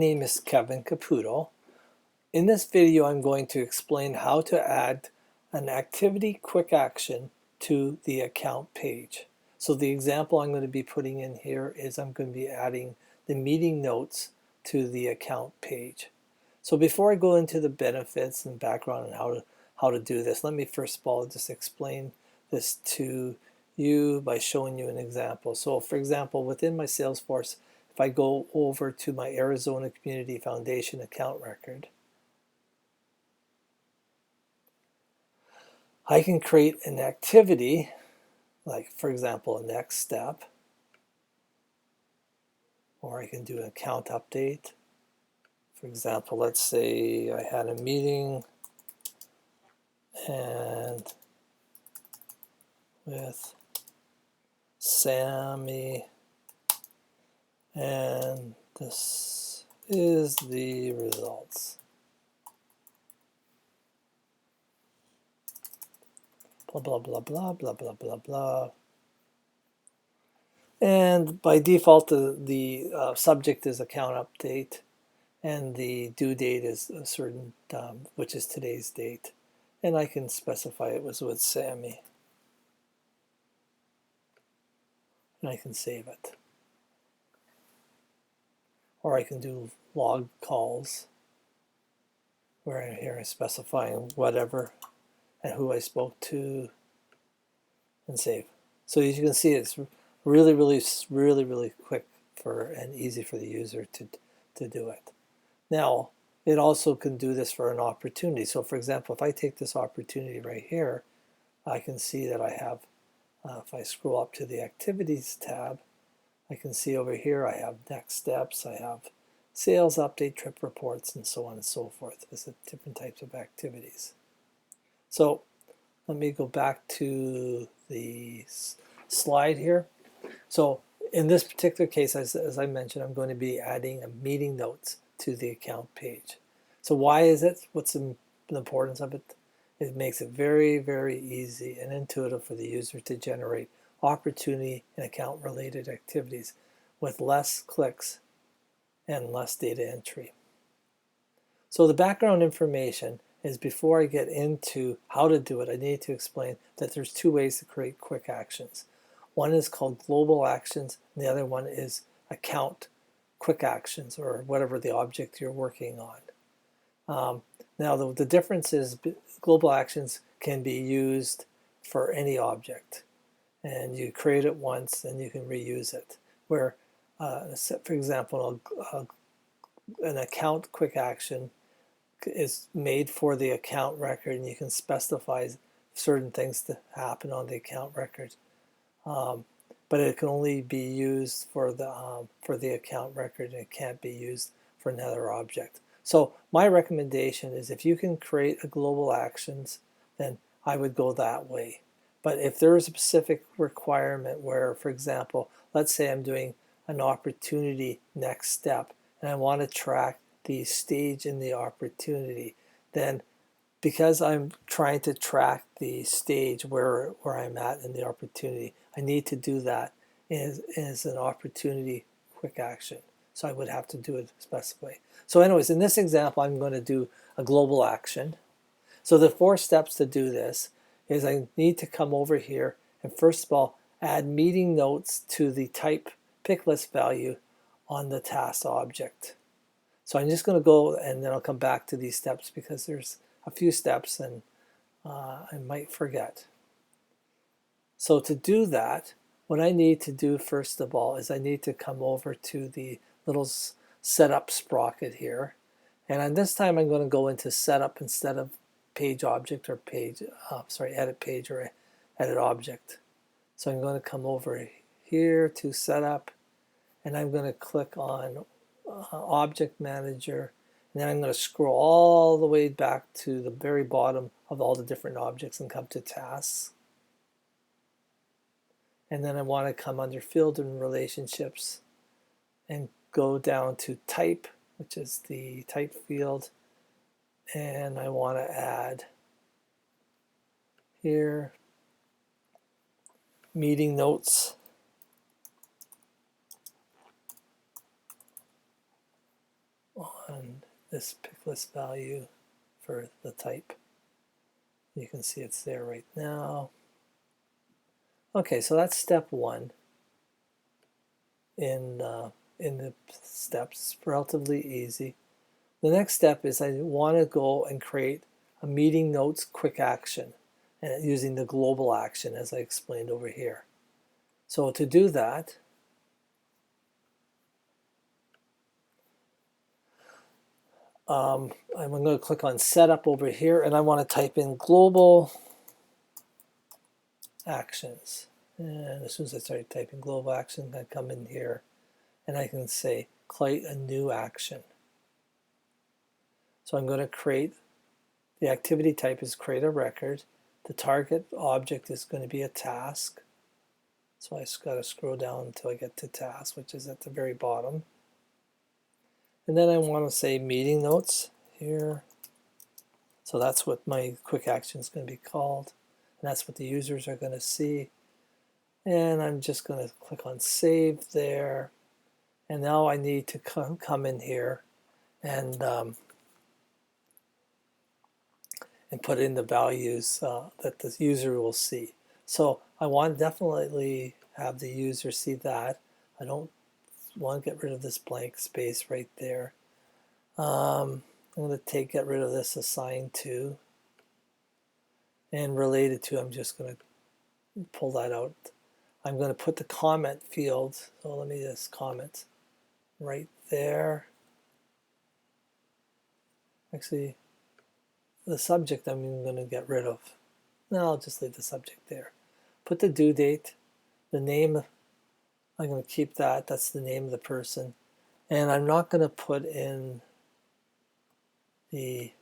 My name is Kevin Caputo. In this video, I'm going to explain how to add an activity quick action to the account page. So the example I'm going to be putting in here is I'm going to be adding the meeting notes to the account page. So before I go into the benefits and background and how to do this, let me first of all just explain this to you by showing you an example. So for example, within my Salesforce, if I go over to my Arizona Community Foundation account record, I can create an activity, like for example, a next step, or I can do an account update. For example, let's say I had a meeting and with Sammy, and this is the results. Blah, blah, blah, blah, blah, blah, blah, blah. And by default, the subject is account update, and the due date is a certain, which is today's date. And I can specify it was with Sammy. And I can save it. Or I can do log calls, where here I'm specifying whatever and who I spoke to, and save. So as you can see, it's really quick and easy for the user to do it. Now, it also can do this for an opportunity. So for example, if I take this opportunity right here, I can see that I have, if I scroll up to the activities tab, I can see over here I have next steps, I have sales update, trip reports, and so on and so forth. There's different types of activities. So let me go back to the slide here. So in this particular case, as I mentioned, I'm going to be adding a meeting notes to the account page. So why is it? What's the importance of it? It makes it very easy and intuitive for the user to generate opportunity and account related activities with less clicks and less data entry. So the background information is, before I get into how to do it, I need to explain that there's two ways to create quick actions. One is called global actions, and the other one is account quick actions, or whatever the object you're working on. Now the difference is global actions can be used for any object, and you create it once and you can reuse it. Where, for example, an account quick action is made for the account record, and you can specify certain things to happen on the account record. But it can only be used for the account record, and it can't be used for another object. So my recommendation is, if you can create a global actions, then I would go that way. But if there is a specific requirement where, for example, let's say I'm doing an opportunity next step, and I want to track the stage in the opportunity, then because I'm trying to track the stage where I'm at in the opportunity, I need to do that as an opportunity quick action. So I would have to do it specifically. So anyways, in this example, I'm going to do a global action. So the 4 steps to do this is, I need to come over here and first of all add meeting notes to the type pick list value on the task object. So I'm just going to go, and then I'll come back to these steps because there's a few steps and I might forget. So to do that, what I need to do first of all is I need to come over to the little setup sprocket here, and this time I'm going to go into setup instead of page object or edit page or edit object. So I'm going to come over here to setup, and I'm going to click on object manager, and then I'm going to scroll all the way back to the very bottom of all the different objects and come to tasks. And then I want to come under field and relationships and go down to type, which is the type field, and I want to add here meeting notes. on this pick list value for the type. You can see it's there right now. Okay, so that's step one in the steps. It's relatively easy. The next step is I want to go and create a meeting notes quick action, and using the global action as I explained over here. So to do that, I'm going to click on setup over here, and I want to type in global actions. And as soon as I start typing global action, I come in here and I can say create a new action. So I'm going to create, the activity type is create a record. The target object is going to be a task. So I just got to scroll down until I get to task, which is at the very bottom. And then I want to say meeting notes here. So that's what my quick action is going to be called. And that's what the users are going to see. And I'm just going to click on save there. And now I need to come in here and put in the values that the user will see. So I want to definitely have the user see that. I don't want to get rid of this blank space right there. I'm going to get rid of this assigned to, and related to, I'm just going to pull that out. I'm going to put the comment field, so let me just comment right there. Actually, the subject I'm even going to get rid of. No, I'll just leave the subject there. Put the due date, the name, I'm going to keep that, that's the name of the person. And I'm not going to put in the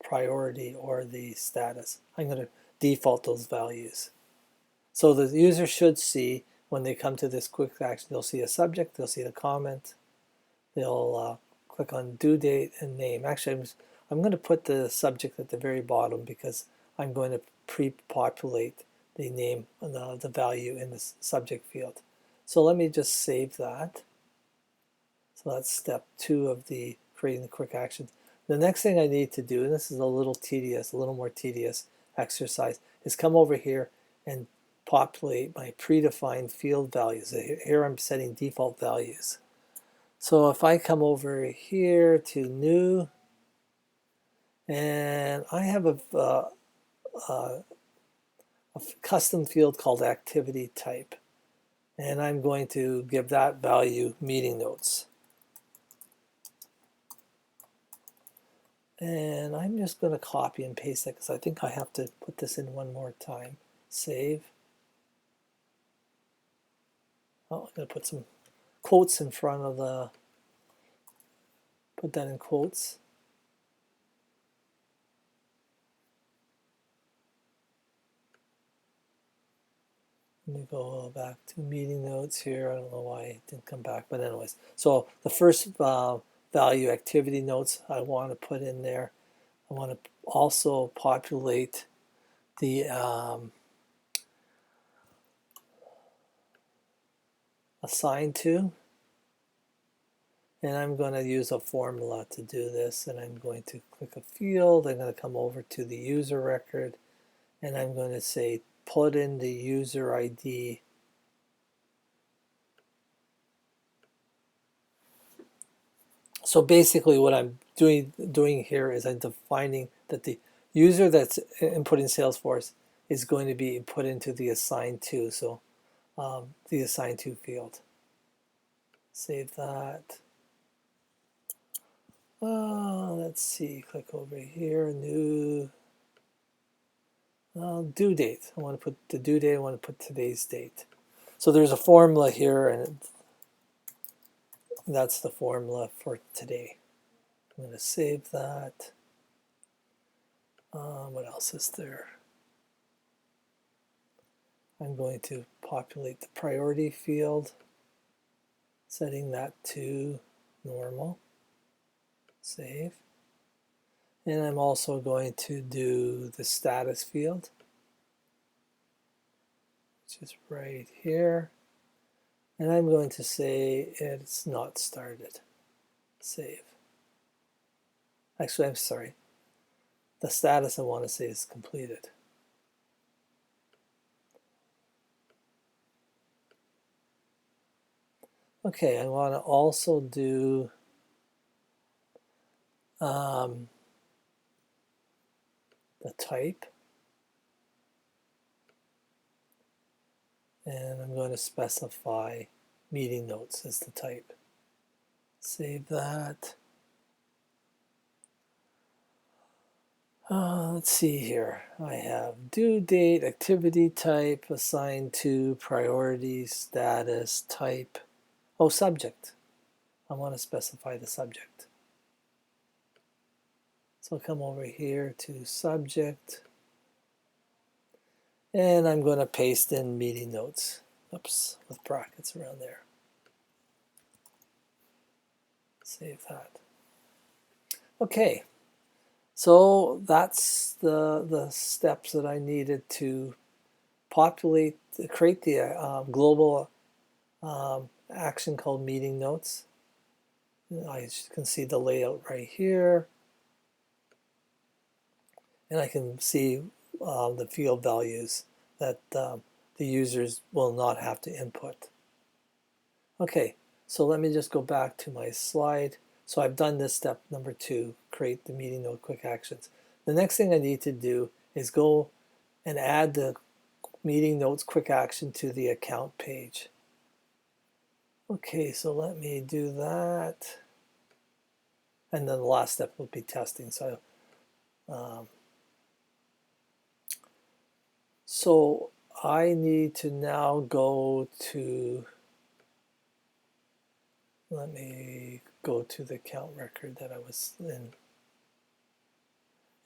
priority or the status. I'm going to default those values. So the user should see, when they come to this quick action, they'll see a subject, they'll see the comment, they'll click on due date and name. Actually, I'm going to put the subject at the very bottom because I'm going to pre-populate the name and the value in the subject field. So let me just save that. So that's step 2 of the creating the quick actions. The next thing I need to do, and this is a little more tedious exercise, is come over here and populate my predefined field values. Here I'm setting default values. So if I come over here to new, and I have a custom field called activity type, and I'm going to give that value meeting notes. And I'm just going to copy and paste it because I think I have to put this in one more time. Save. Oh, I'm going to put some quotes in front of the, put that in quotes. Let me go back to meeting notes here. I don't know why it didn't come back, but anyways. So the first value, activity notes, I want to put in there. I want to also populate the assigned to, and I'm going to use a formula to do this, and I'm going to click a field. I'm going to come over to the user record, and I'm going to say put in the user ID So basically what I'm doing here is I'm defining that the user that's inputting Salesforce is going to be put into the assigned to, so the assigned to field. Save that. Let's see, click over here, new, due date. I want to put the due date, I want to put today's date. So there's a formula here, and that's the formula for today. I'm going to save that. What else is there? I'm going to populate the priority field, setting that to normal. Save. And I'm also going to do the status field, which is right here. And I'm going to say it's not started. Save. Actually, I'm sorry. The status I want to say is completed. Okay, I want to also do the type. And I'm going to specify meeting notes as the type. Save that. Let's see here. I have due date, activity type, assigned to, priority, status, type. Oh, subject. I want to specify the subject. So I'll come over here to subject. And I'm going to paste in meeting notes. Oops, with brackets around there. Save that. Okay, so that's the steps that I needed to populate, create the global action called meeting notes. I can see the layout right here. And I can see the field values that the users will not have to input. Okay, so let me just go back to my slide. So I've done this step number 2, create the meeting note quick actions. The next thing I need to do is go and add the meeting notes quick action to the account page. Okay, so let me do that. And then the last step will be testing. So I need to now go to, let me go to the account record that I was in.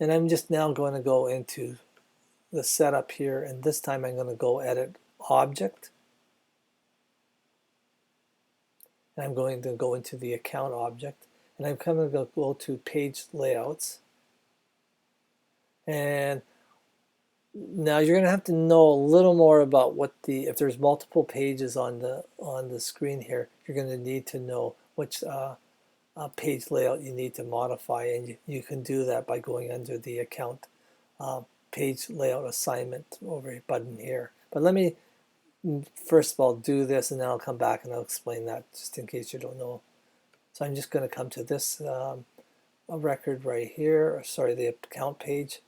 And I'm just now going to go into the setup here, and this time I'm going to go edit object. And I'm going to go into the account object, and I'm going to go to page layouts. And now you're going to have to know a little more about what if there's multiple pages on the screen here, you're going to need to know which page layout you need to modify, and you can do that by going under the account page layout assignment over button here. But let me first of all do this, and then I'll come back and I'll explain that just in case you don't know. So I'm just going to come to this record right here, or sorry, the account page,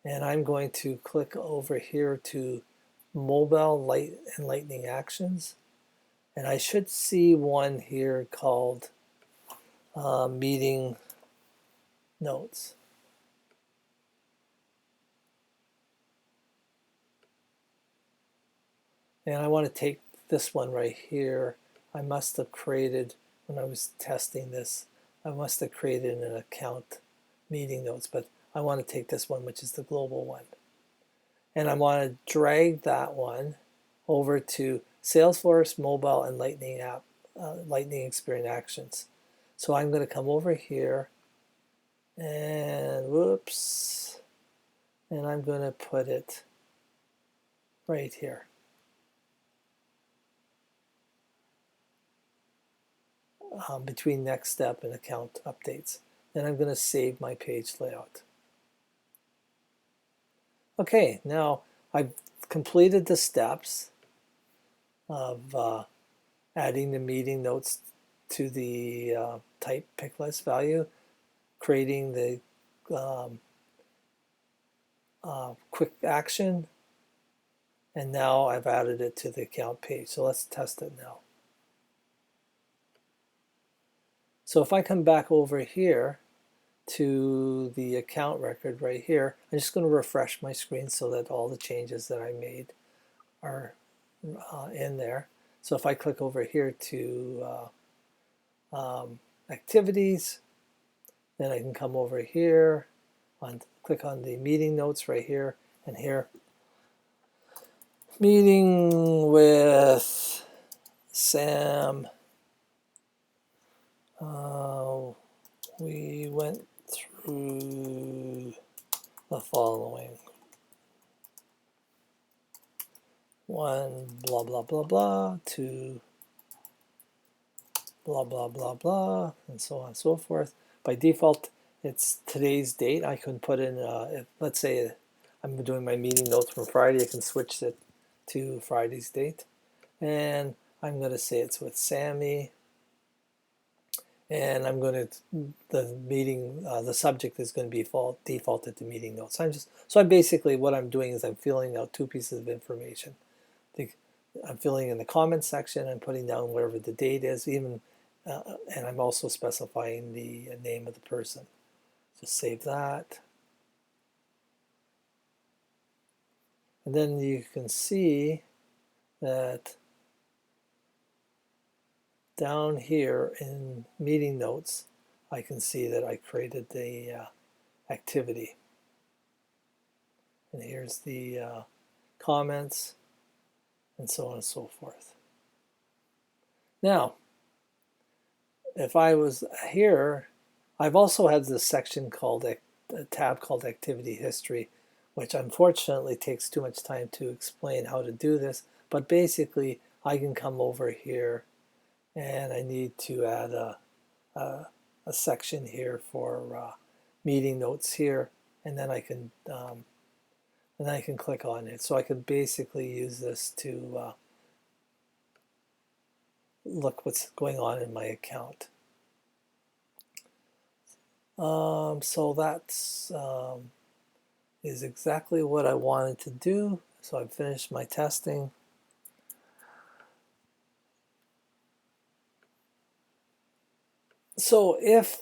and I'm going to click over here to mobile light and lightning actions, and I should see one here called meeting notes. And I want to take this one right here. I must have created, when I was testing this, I must have created an account meeting notes, but I want to take this one, which is the global one. And I want to drag that one over to Salesforce Mobile and Lightning app, Lightning Experience Actions. So I'm going to come over here and whoops, and I'm going to put it right here. Between next step and account updates. Then I'm going to save my page layout. Okay, now I've completed the steps of adding the meeting notes to the type pick list value, creating the quick action, and now I've added it to the account page. So let's test it now. So if I come back over here to the account record right here, I'm just going to refresh my screen so that all the changes that I made are in there. So if I click over here to activities, then I can come over here, click on the meeting notes right here, and here, meeting with Sam. We went through the following. 1, blah, blah, blah, blah, 2, blah, blah, blah, blah, and so on and so forth. By default, it's today's date. I can put in, let's say I'm doing my meeting notes from Friday, I can switch it to Friday's date. And I'm going to say it's with Sammy. And I'm going to, the meeting, the subject is going to be defaulted to meeting notes. I'm basically, what I'm doing is I'm filling out two pieces of information. I'm filling in the comments section and putting down whatever the date is, and I'm also specifying the name of the person. Just save that. And then you can see that down here in meeting notes, I can see that I created the activity. And here's the comments, and so on and so forth. Now, if I was here, I've also had this section called a tab called Activity History, which unfortunately takes too much time to explain how to do this. But basically, I can come over here, and I need to add a section here for meeting notes here, and then I can click on it. So I can basically use this to look what's going on in my account. So that's is exactly what I wanted to do. So I've finished my testing. So if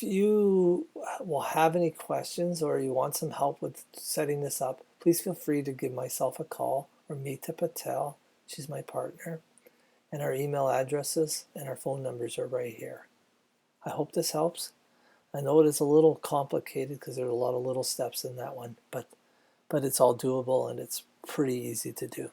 you will have any questions or you want some help with setting this up, please feel free to give myself a call or Meeta Patel. She's my partner. And our email addresses and our phone numbers are right here. I hope this helps. I know it is a little complicated because there's a lot of little steps in that one, but it's all doable and it's pretty easy to do.